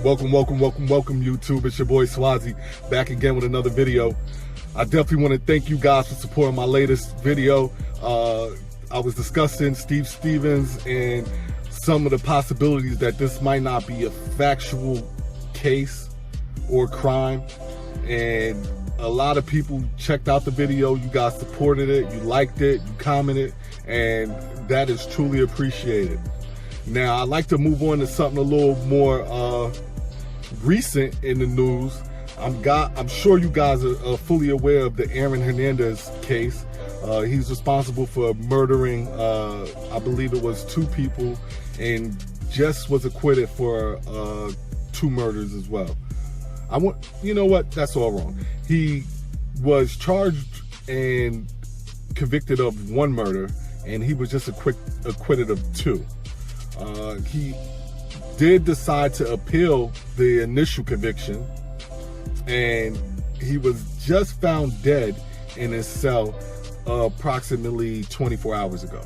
Welcome, YouTube. It's your boy Swazi, back again with another video. I definitely want to thank you guys for supporting my latest video. I was discussing Steve Stevens and some of the possibilities that this might not be a factual case or crime. And a lot of people checked out the video. You guys supported it, you liked it, you commented, and that is truly appreciated. Now, I'd like to move on to something a little more recent in the news. I'm sure you guys are fully aware of the Aaron Hernandez case. He's responsible for murdering, I believe it was 2 people, and just was acquitted for 2 murders as well. You know what? That's all wrong. He was charged and convicted of 1 murder, and he was just acquitted of 2. He did decide to appeal the initial conviction, and he was just found dead in his cell approximately 24 hours ago.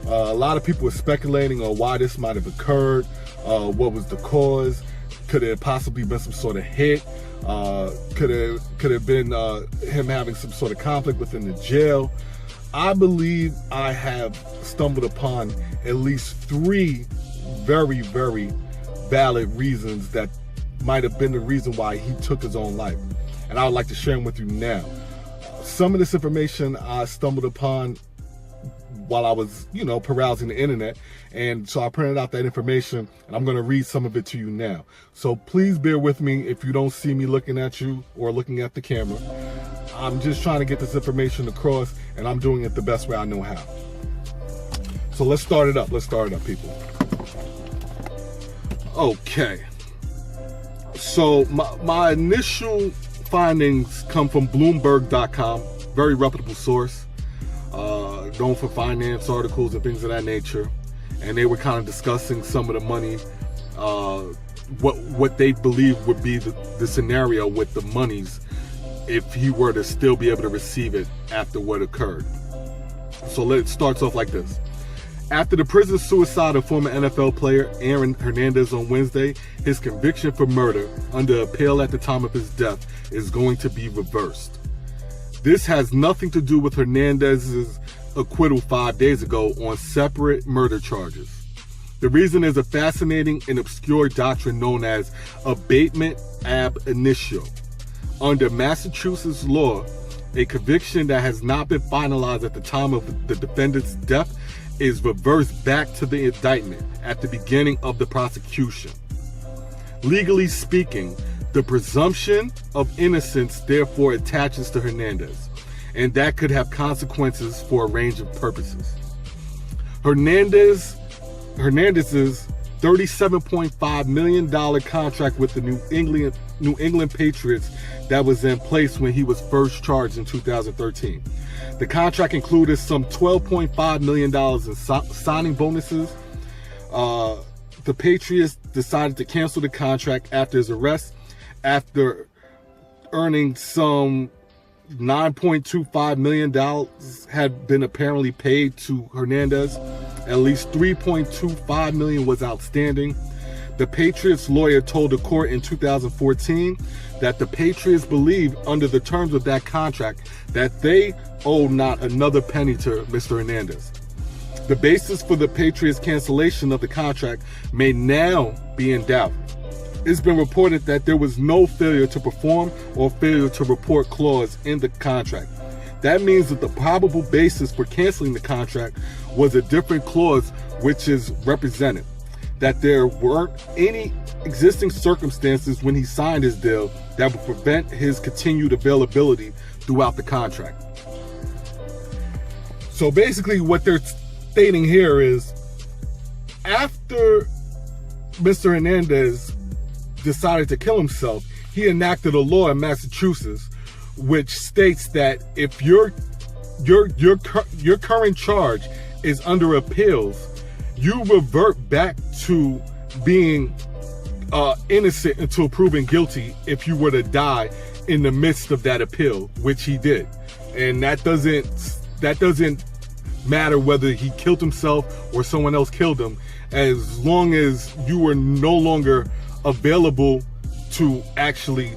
A lot of people are speculating on why this might have occurred, what was the cause. Could it have possibly been some sort of hit? Could have been him having some sort of conflict within the jail? I believe I have stumbled upon at least 3 very, very valid reasons that might have been the reason why he took his own life. And I would like to share them with you now. Some of this information I stumbled upon while I was, perusing the internet. And so I printed out that information, and I'm going to read some of it to you now. So please bear with me if you don't see me looking at you or looking at the camera. I'm just trying to get this information across, and I'm doing it the best way I know how. So let's start it up. Let's start it up, people. Okay. So my initial findings come from Bloomberg.com, very reputable source, known for finance articles and things of that nature. And they were kind of discussing some of the money, what they believe would be the scenario with the monies if he were to still be able to receive it after what occurred. So it starts off like this. After the prison suicide of former NFL player Aaron Hernandez on Wednesday, his conviction for murder under appeal at the time of his death is going to be reversed. This has nothing to do with Hernandez's acquittal 5 days ago on separate murder charges. The reason is a fascinating and obscure doctrine known as abatement ab initio. Under Massachusetts law, a conviction that has not been finalized at the time of the defendant's death is reversed back to the indictment at the beginning of the prosecution. Legally speaking, the presumption of innocence therefore attaches to Hernandez, and that could have consequences for a range of purposes. Hernandez's $37.5 million contract with the New England Patriots that was in place when he was first charged in 2013. The contract included some $12.5 million in signing bonuses. The Patriots decided to cancel the contract after his arrest, after earning some $9.25 million had been apparently paid to Hernandez. At least $3.25 million was outstanding. The Patriots lawyer told the court in 2014 that the Patriots believed under the terms of that contract that they owed not another penny to Mr. Hernandez. The basis for the Patriots' cancellation of the contract may now be in doubt. It's been reported that there was no failure to perform or failure to report clause in the contract. That means that the probable basis for canceling the contract was a different clause, which is represented. That there weren't any existing circumstances when he signed his deal that would prevent his continued availability throughout the contract. So basically what they're stating here is, after Mr. Hernandez decided to kill himself, he enacted a law in Massachusetts which states that if your current charge is under appeals, you revert back to being innocent until proven guilty if you were to die in the midst of that appeal, which he did. And that doesn't matter whether he killed himself or someone else killed him, as long as you were no longer available to actually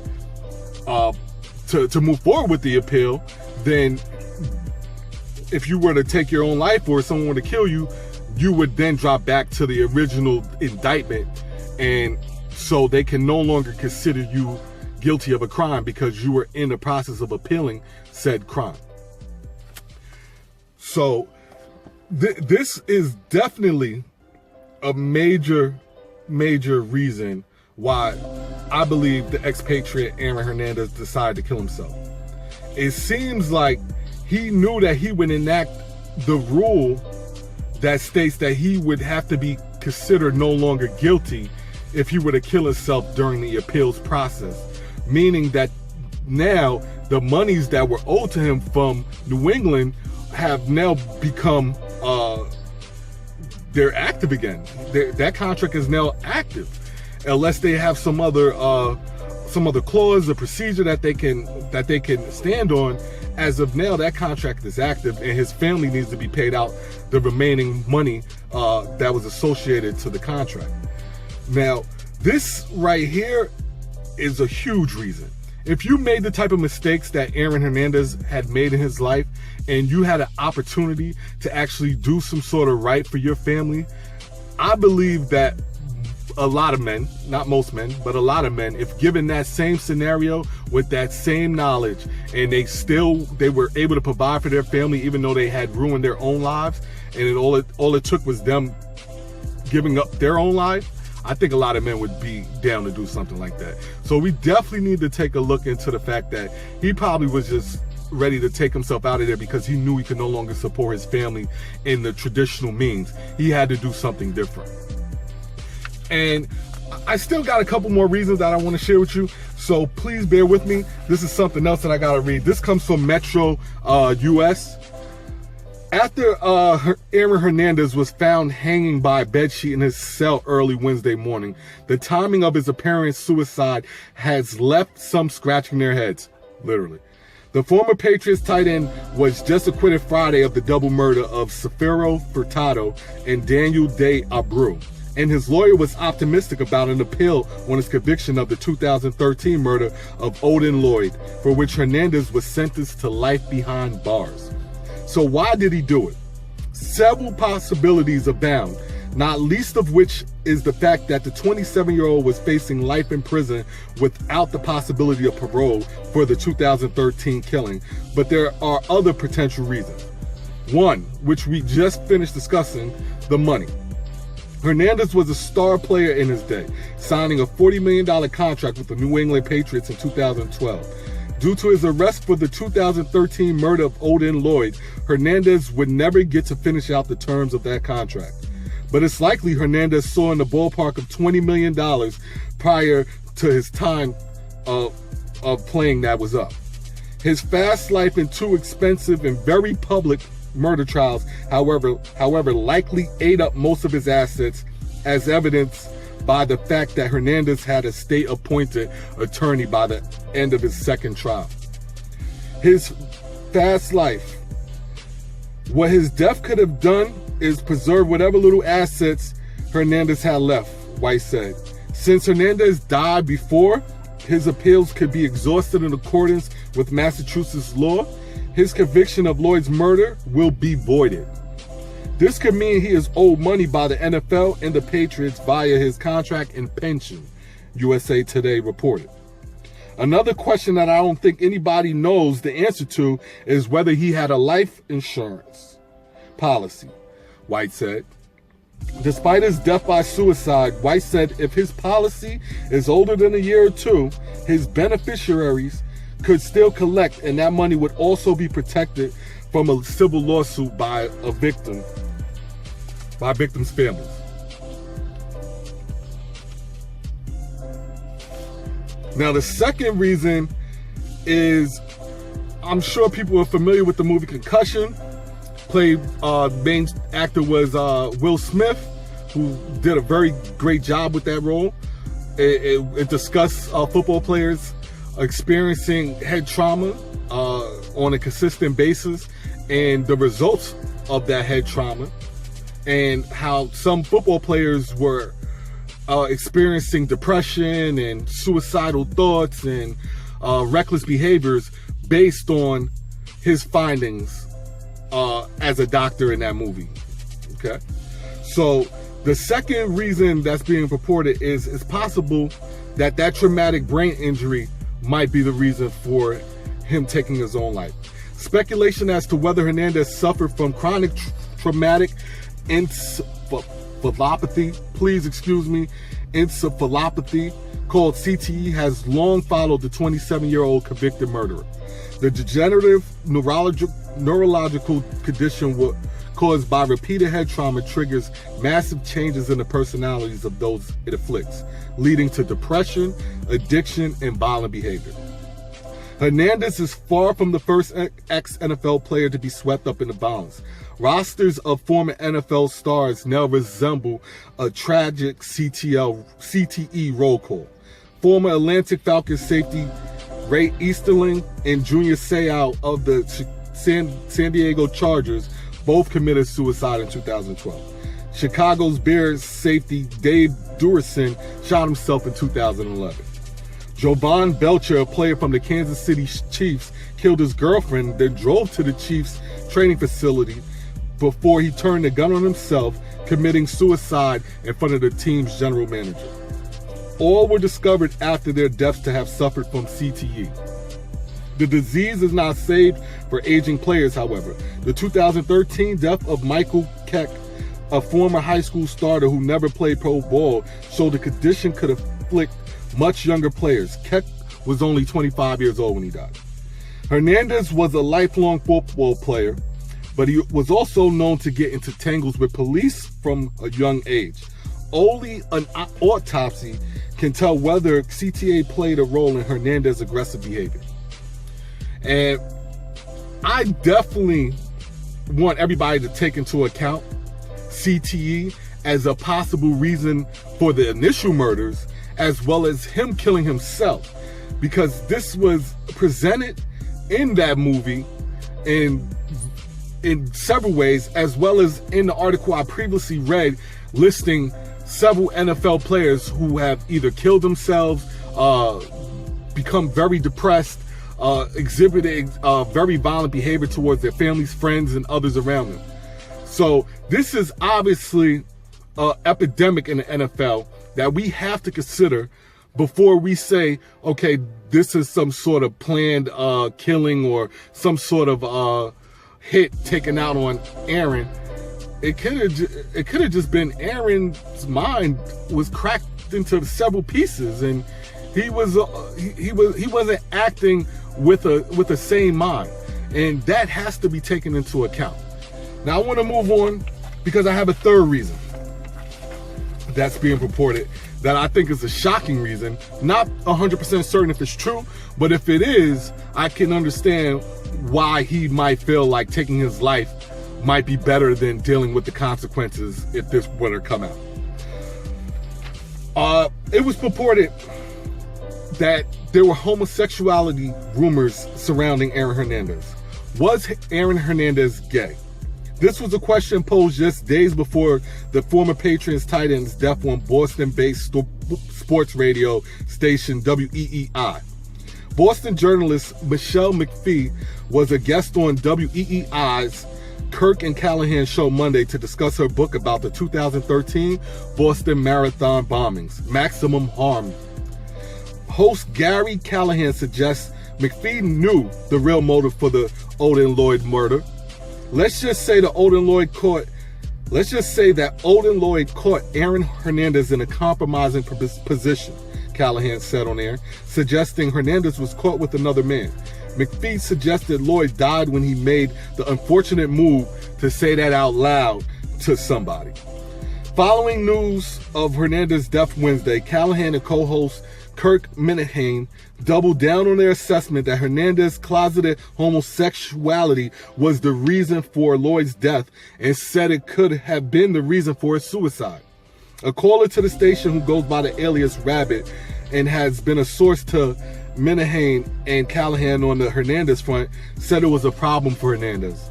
to move forward with the appeal, then if you were to take your own life or someone were to kill you, you would then drop back to the original indictment, and so they can no longer consider you guilty of a crime because you were in the process of appealing said crime. So this is definitely a major reason why I believe the expatriate Aaron Hernandez decided to kill himself. It seems like he knew that he would enact the rule that states that he would have to be considered no longer guilty if he were to kill himself during the appeals process, meaning that now the monies that were owed to him from New England have now become they're active again. That contract is now active, unless they have some other clause or procedure that they can stand on. As of now, that contract is active, and his family needs to be paid out the remaining money that was associated to the contract. Now, this right here is a huge reason. If you made the type of mistakes that Aaron Hernandez had made in his life, and you had an opportunity to actually do some sort of right for your family, I believe that a lot of men, not most men, but a lot of men, if given that same scenario with that same knowledge, and they were able to provide for their family even though they had ruined their own lives, and all it took was them giving up their own life, I think a lot of men would be down to do something like that. So we definitely need to take a look into the fact that he probably was just ready to take himself out of there because he knew he could no longer support his family in the traditional means. He had to do something different. And I still got a couple more reasons that I want to share with you, so please bear with me. This is something else that I got to read. This comes from Metro US. After Aaron Hernandez was found hanging by a bedsheet in his cell early Wednesday morning, the timing of his apparent suicide has left some scratching their heads, literally. The former Patriots tight end was just acquitted Friday of the double murder of Safiro Furtado and Daniel De Abreu, and his lawyer was optimistic about an appeal on his conviction of the 2013 murder of Odin Lloyd, for which Hernandez was sentenced to life behind bars. So why did he do it? Several possibilities abound, not least of which is the fact that the 27-year-old was facing life in prison without the possibility of parole for the 2013 killing. But there are other potential reasons. One, which we just finished discussing, the money. Hernandez was a star player in his day, signing a $40 million contract with the New England Patriots in 2012. Due to his arrest for the 2013 murder of Odin Lloyd, Hernandez would never get to finish out the terms of that contract. But it's likely Hernandez saw in the ballpark of $20 million prior to his time of playing that was up. His fast life and two expensive and very public murder trials, however, likely ate up most of his assets, as evidenced by the fact that Hernandez had a state-appointed attorney by the end of his second trial. His fast life. What his death could have done is preserve whatever little assets Hernandez had left, White said. Since Hernandez died before his appeals could be exhausted in accordance with Massachusetts law, his conviction of Lloyd's murder will be voided. This could mean he is owed money by the NFL and the Patriots via his contract and pension, USA Today reported. Another question that I don't think anybody knows the answer to is whether he had a life insurance policy, White said. Despite his death by suicide, White said if his policy is older than a year or two, his beneficiaries could still collect, and that money would also be protected from a civil lawsuit by victims' families. Now, the second reason is, I'm sure people are familiar with the movie Concussion. Main actor was Will Smith, who did a very great job with that role. It discussed football players experiencing head trauma on a consistent basis and the results of that head trauma, and how some football players were experiencing depression and suicidal thoughts and reckless behaviors based on his findings as a doctor in that movie. Okay, so the second reason that's being purported is it's possible that traumatic brain injury might be the reason for him taking his own life. Speculation as to whether Hernandez suffered from chronic traumatic encephalopathy, encephalopathy called CTE has long followed the 27-year-old convicted murderer. The degenerative neurological condition caused by repeated head trauma triggers massive changes in the personalities of those it afflicts, leading to depression, addiction, and violent behavior. Hernandez is far from the first ex-NFL player to be swept up in the violence. Rosters of former NFL stars now resemble a tragic CTE roll call. Former Atlantic Falcons safety Ray Easterling and Junior Seau of the San Diego Chargers both committed suicide in 2012. Chicago's Bears safety Dave Durison shot himself in 2011. Jovan Belcher, a player from the Kansas City Chiefs, killed his girlfriend, then drove to the Chiefs training facility before he turned the gun on himself, committing suicide in front of the team's general manager. All were discovered after their deaths to have suffered from CTE. The disease is not safe for aging players, however. The 2013 death of Michael Keck, a former high school starter who never played pro ball, showed the condition could afflict much younger players. Keck was only 25 years old when he died. Hernandez was a lifelong football player, but he was also known to get into tangles with police from a young age. Only an autopsy can tell whether CTE played a role in Hernandez's aggressive behavior. And I definitely want everybody to take into account CTE as a possible reason for the initial murders, as well as him killing himself, because this was presented in that movie in several ways, as well as in the article I previously read listing several NFL players who have either killed themselves, become very depressed, exhibited very violent behavior towards their families, friends, and others around them. So this is obviously an epidemic in the NFL that we have to consider before we say, okay, this is some sort of planned killing or some sort of hit taken out on Aaron. It could have just been Aaron's mind was cracked into several pieces, and he wasn't acting with a sane mind, and that has to be taken into account. Now I want to move on because I have a third reason that's being purported that I think is a shocking reason. Not 100% certain if it's true, but if it is, I can understand why he might feel like taking his life might be better than dealing with the consequences if this were to come out. It was purported that there were homosexuality rumors surrounding Aaron Hernandez. Was Aaron Hernandez gay? This was a question posed just days before the former Patriots tight end's death on Boston-based sports radio station WEEI. Boston journalist Michelle McPhee was a guest on WEEI's Kirk and Callahan show Monday to discuss her book about the 2013 Boston Marathon bombings, Maximum Harm. Host Gary Callahan suggests McPhee knew the real motive for the Odin Lloyd murder. Let's just say that Odin Lloyd caught Aaron Hernandez in a compromising position, Callahan said on air, suggesting Hernandez was caught with another man. McPhee suggested Lloyd died when he made the unfortunate move to say that out loud to somebody. Following news of Hernandez's death Wednesday, Callahan and co-host Kirk Minihane doubled down on their assessment that Hernandez's closeted homosexuality was the reason for Lloyd's death and said it could have been the reason for his suicide. A caller to the station who goes by the alias Rabbit and has been a source to Minihane and Callahan on the Hernandez front said it was a problem for Hernandez.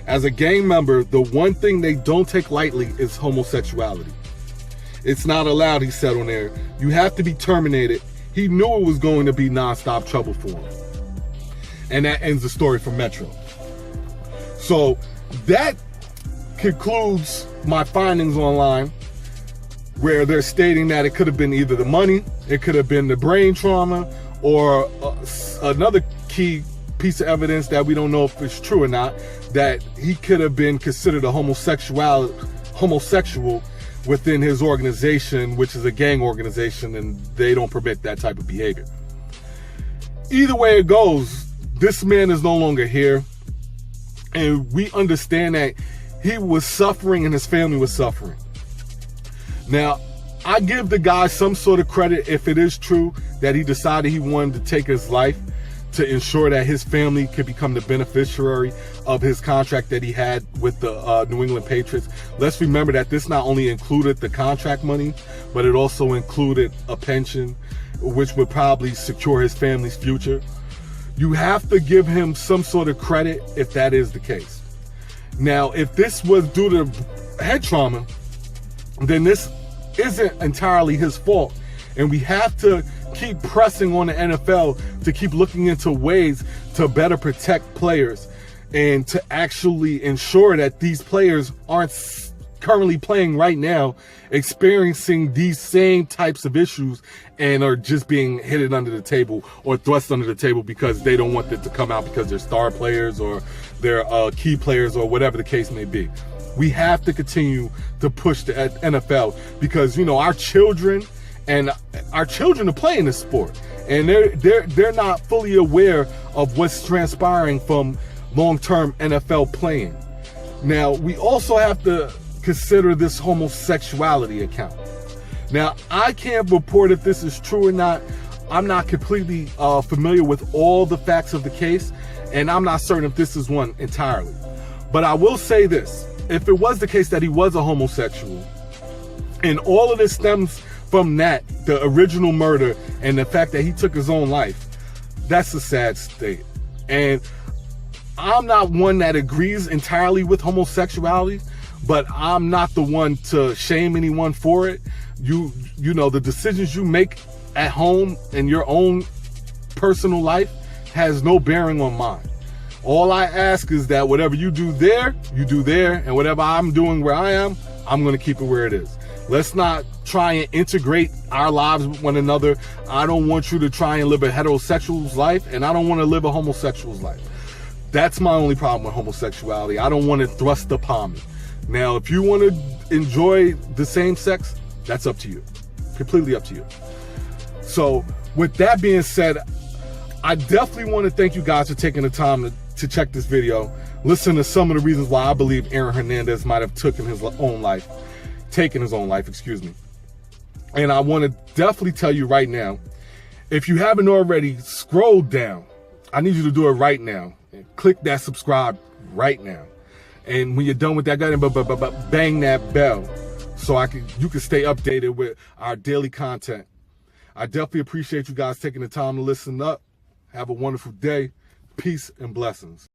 As a gang member, the one thing they don't take lightly is homosexuality. It's not allowed, he said on there. You have to be terminated. He knew it was going to be nonstop trouble for him. And that ends the story for Metro. So that concludes my findings online, where they're stating that it could have been either the money, it could have been the brain trauma, or another key piece of evidence that we don't know if it's true or not, that he could have been considered a homosexual within his organization, which is a gang organization, and they don't permit that type of behavior. Either way it goes, this man is no longer here, and we understand that he was suffering and his family was suffering. Now, I give the guy some sort of credit if it is true that he decided he wanted to take his life to ensure that his family could become the beneficiary of his contract that he had with the New England Patriots. Let's remember that this not only included the contract money, but it also included a pension, which would probably secure his family's future. You have to give him some sort of credit if that is the case. Now, if this was due to head trauma, then this isn't entirely his fault. And we have to keep pressing on the NFL to keep looking into ways to better protect players and to actually ensure that these players aren't currently playing right now experiencing these same types of issues and are just being hidden under the table or thrust under the table because they don't want it to come out because they're star players or they're key players or whatever the case may be. We have to continue to push the NFL because, you know, our children are playing this sport, and they're not fully aware of what's transpiring from long-term NFL playing. Now, we also have to consider this homosexuality account. Now, I can't report if this is true or not. I'm not completely familiar with all the facts of the case, and I'm not certain if this is one entirely. But I will say this. If it was the case that he was a homosexual, and all of this stems from that, the original murder, and the fact that he took his own life, that's a sad state. And I'm not one that agrees entirely with homosexuality, but I'm not the one to shame anyone for it. You know, the decisions you make at home in your own personal life has no bearing on mine. All I ask is that whatever you do there, and whatever I'm doing where I am, I'm going to keep it where it is. Let's not try and integrate our lives with one another. I don't want you to try and live a heterosexual's life, and I don't want to live a homosexual's life. That's my only problem with homosexuality. I don't want it thrust upon me. Now, if you want to enjoy the same sex, that's up to you. Completely up to you. So, with that being said, I definitely want to thank you guys for taking the time to check this video. Listen to some of the reasons why I believe Aaron Hernandez might have taken his own life, excuse me. And I want to definitely tell you right now, if you haven't already, scroll down. I need you to do it right now. Click that subscribe right now. And when you're done with that, go ahead and bang that bell so you can stay updated with our daily content. I definitely appreciate you guys taking the time to listen up. Have a wonderful day. Peace and blessings.